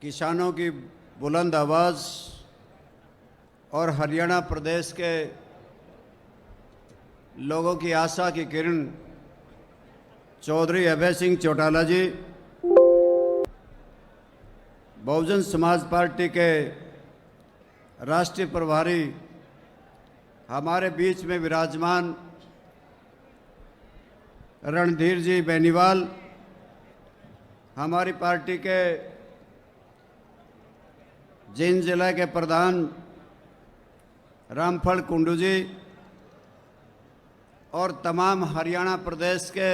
किसानों की बुलंद आवाज़ और हरियाणा प्रदेश के लोगों की आशा की किरण चौधरी अभय सिंह चौटाला जी, बहुजन समाज पार्टी के राष्ट्रीय प्रभारी, हमारे बीच में विराजमान रणधीर जी बेनीवाल, हमारी पार्टी के जींद जिला के प्रधान रामफल कुंडू जी और तमाम हरियाणा प्रदेश के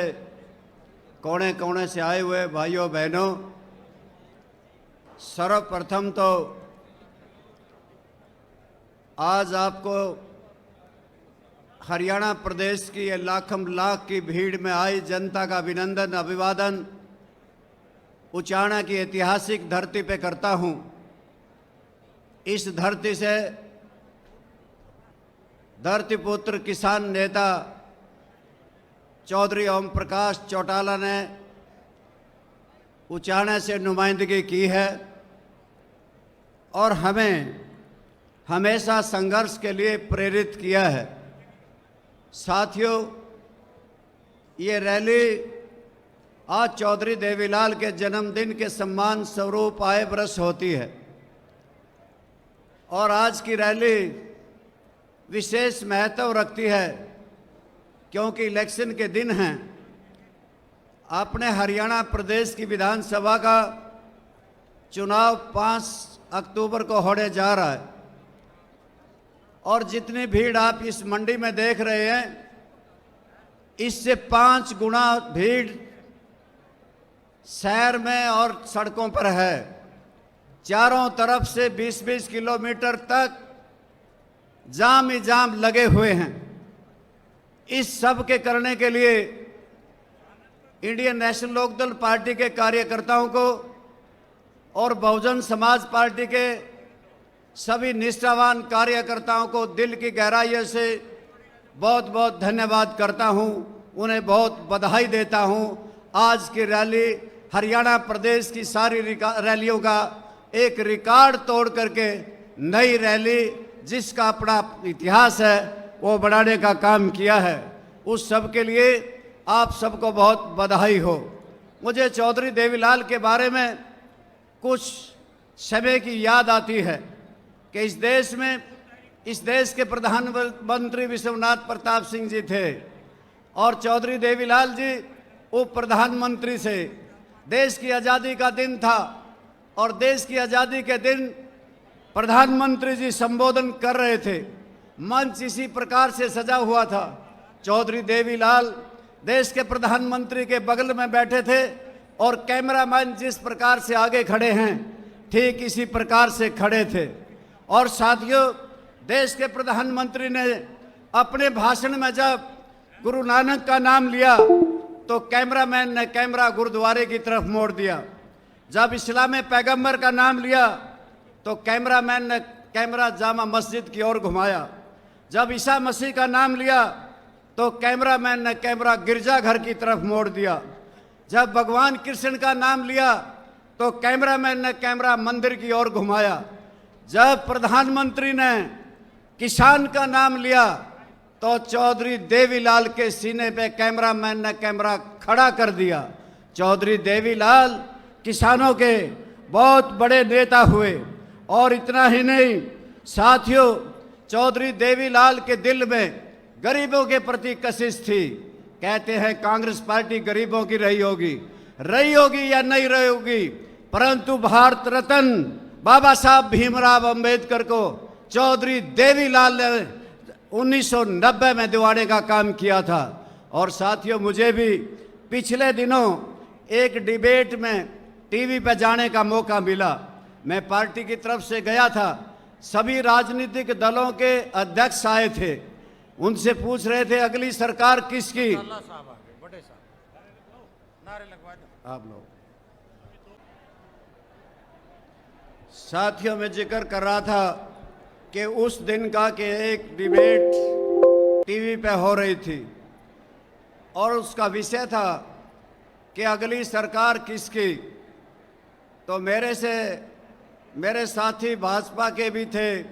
कोने कोने से आए हुए भाइयों बहनों, सर्वप्रथम तो आज आपको हरियाणा प्रदेश की ये लाखम लाख की भीड़ में आई जनता का अभिनंदन, अभिवादन उचाना की ऐतिहासिक धरती पे करता हूं। इस धरती से धरती पुत्र किसान नेता चौधरी ओम प्रकाश चौटाला ने उचाना से नुमाइंदगी की है और हमें हमेशा संघर्ष के लिए प्रेरित किया है। साथियों, ये रैली आज चौधरी देवीलाल के जन्मदिन के सम्मान स्वरूप आए वर्ष होती है और आज की रैली विशेष महत्व रखती है क्योंकि इलेक्शन के दिन हैं। अपने हरियाणा प्रदेश की विधानसभा का चुनाव 5 अक्टूबर को होने जा रहा है और जितनी भीड़ आप इस मंडी में देख रहे हैं, इससे 5 गुना भीड़ शहर में और सड़कों पर है। चारों तरफ से 20-20 किलोमीटर तक जाम ही जाम लगे हुए हैं। इस सब के करने के लिए इंडियन नेशनल लोकदल पार्टी के कार्यकर्ताओं को और बहुजन समाज पार्टी के सभी निष्ठावान कार्यकर्ताओं को दिल की गहराई से बहुत बहुत धन्यवाद करता हूं, उन्हें बहुत बधाई देता हूं। आज की रैली हरियाणा प्रदेश की सारी रैलियों का एक रिकॉर्ड तोड़ करके नई रैली जिसका अपना इतिहास है वो बढ़ाने का काम किया है। उस सब के लिए आप सबको बहुत बधाई हो। मुझे चौधरी देवीलाल के बारे में कुछ समय की याद आती है कि इस देश के प्रधानमंत्री विश्वनाथ प्रताप सिंह जी थे और चौधरी देवीलाल जी उप प्रधानमंत्री से। देश की आज़ादी का दिन था और देश की आज़ादी के दिन प्रधानमंत्री जी संबोधन कर रहे थे। मंच इसी प्रकार से सजा हुआ था। चौधरी देवीलाल देश के प्रधानमंत्री के बगल में बैठे थे और कैमरामैन जिस प्रकार से आगे खड़े हैं ठीक इसी प्रकार से खड़े थे। और साथियों, देश के प्रधानमंत्री ने अपने भाषण में जब गुरु नानक का नाम लिया तो कैमरामैन ने कैमरा गुरुद्वारे की तरफ मोड़ दिया। जब इस्लाम पैगंबर का नाम लिया तो कैमरामैन ने कैमरा जामा मस्जिद की ओर घुमाया। जब ईसा मसीह का नाम लिया तो कैमरामैन ने कैमरा गिरजाघर की तरफ मोड़ दिया। जब भगवान कृष्ण का नाम लिया तो कैमरामैन ने कैमरा मंदिर की ओर घुमाया। जब प्रधानमंत्री ने किसान का नाम लिया तो चौधरी देवीलाल के सीने पे कैमरामैन ने कैमरा खड़ा कर दिया। चौधरी देवीलाल किसानों के बहुत बड़े नेता हुए और इतना ही नहीं साथियों, चौधरी देवीलाल के दिल में गरीबों के प्रति कशिश थी। कहते हैं कांग्रेस पार्टी गरीबों की रही होगी या नहीं रही होगी, परंतु भारत रत्न बाबा साहब भीमराव अंबेडकर को चौधरी देवीलाल ने 1990 में दिवाने का काम किया था। और साथियों, मुझे भी पिछले दिनों एक डिबेट में टीवी पर जाने का मौका मिला। मैं पार्टी की तरफ से गया था। सभी राजनीतिक दलों के अध्यक्ष आए थे। उनसे पूछ रहे थे अगली सरकार किसकी। आप लोग साथियों, मैं जिक्र कर रहा था कि उस दिन का कि एक डिबेट टीवी पे हो रही थी और उसका विषय था कि अगली सरकार किसकी। तो मेरे से मेरे साथी भाजपा के भी थे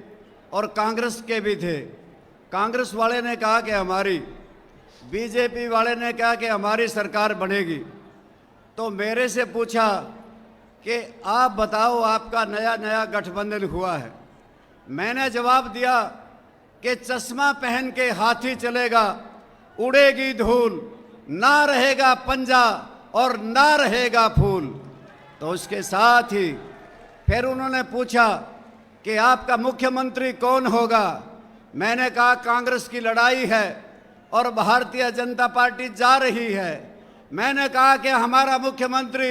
और कांग्रेस के भी थे। कांग्रेस वाले ने कहा कि हमारी, बीजेपी वाले ने कहा कि हमारी सरकार बनेगी। तो मेरे से पूछा कि आप बताओ, आपका नया नया गठबंधन हुआ है। मैंने जवाब दिया कि चश्मा पहन के हाथी चलेगा, उड़ेगी धूल, ना रहेगा पंजा और ना रहेगा फूल। तो उसके साथ ही फिर उन्होंने पूछा कि आपका मुख्यमंत्री कौन होगा। मैंने कहा कांग्रेस की लड़ाई है और भारतीय जनता पार्टी जा रही है। मैंने कहा कि हमारा मुख्यमंत्री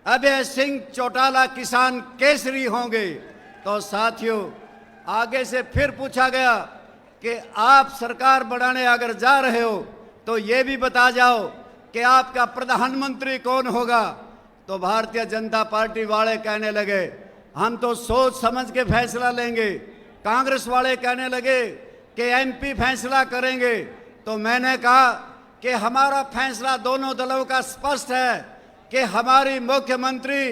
अभय सिंह चौटाला किसान केसरी होंगे। तो साथियों, आगे से फिर पूछा गया कि आप सरकार बनाने अगर जा रहे हो तो ये भी बता जाओ कि आपका प्रधानमंत्री कौन होगा। तो भारतीय जनता पार्टी वाले कहने लगे हम तो सोच समझ के फैसला लेंगे। कांग्रेस वाले कहने लगे कि एमपी फैसला करेंगे। तो मैंने कहा कि हमारा फैसला दोनों दलों का स्पष्ट है कि हमारी मुख्यमंत्री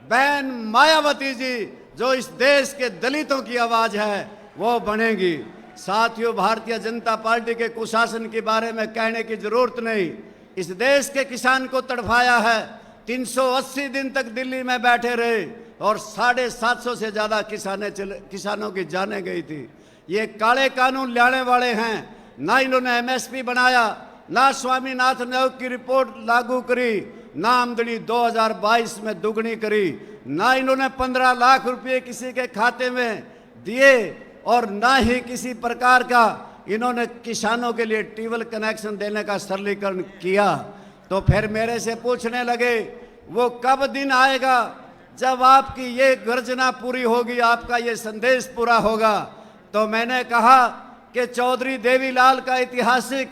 बहन मायावती जी, जो इस देश के दलितों की आवाज है, वो बनेगी। साथियों, भारतीय जनता पार्टी के कुशासन के बारे में कहने की जरूरत नहीं। इस देश के किसान को तड़फाया है। 380 दिन तक दिल्ली में बैठे रहे और 750 से ज्यादा किसानों की जानें गई थी। ये काले कानून लाने वाले हैं। ना इन्होंने एमएसपी बनाया, ना स्वामीनाथन आयोग की रिपोर्ट लागू करी, ना आमदनी 2022 में दुगनी करी, ना इन्होंने 15 लाख रुपए किसी के खाते में दिए और ना ही किसी प्रकार का इन्होंने किसानों के लिए ट्यूबवेल कनेक्शन देने का सरलीकरण किया। तो फिर मेरे से पूछने लगे वो कब दिन आएगा जब आपकी ये गर्जना पूरी होगी, आपका ये संदेश पूरा होगा। तो मैंने कहा कि चौधरी देवीलाल का ऐतिहासिक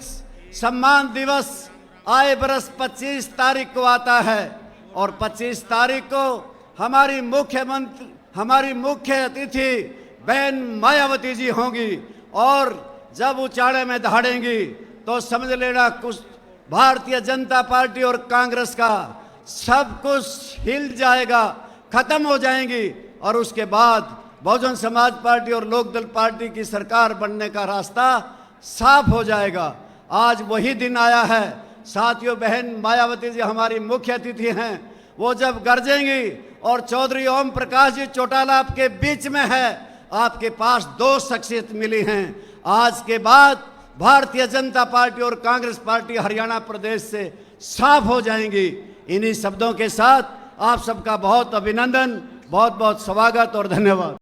सम्मान दिवस आए बरस 25 तारीख को आता है और 25 तारीख को हमारी मुख्य अतिथि बहन मायावती जी होंगी और जब उचाड़े में दहाड़ेंगी तो समझ लेना कुछ भारतीय जनता पार्टी और कांग्रेस का सब कुछ हिल जाएगा, खत्म हो जाएंगी और उसके बाद बहुजन समाज पार्टी और लोकदल पार्टी की सरकार बनने का रास्ता साफ हो जाएगा। आज वही दिन आया है। साथियों, बहन मायावती जी हमारी मुख्य अतिथि हैं। वो जब गरजेंगी और चौधरी ओम प्रकाश जी चौटाला आपके बीच में है, आपके पास 2 शख्सियत मिली हैं। आज के बाद भारतीय जनता पार्टी और कांग्रेस पार्टी हरियाणा प्रदेश से साफ हो जाएंगी। इन्हीं शब्दों के साथ आप सबका बहुत अभिनंदन, बहुत बहुत स्वागत और धन्यवाद।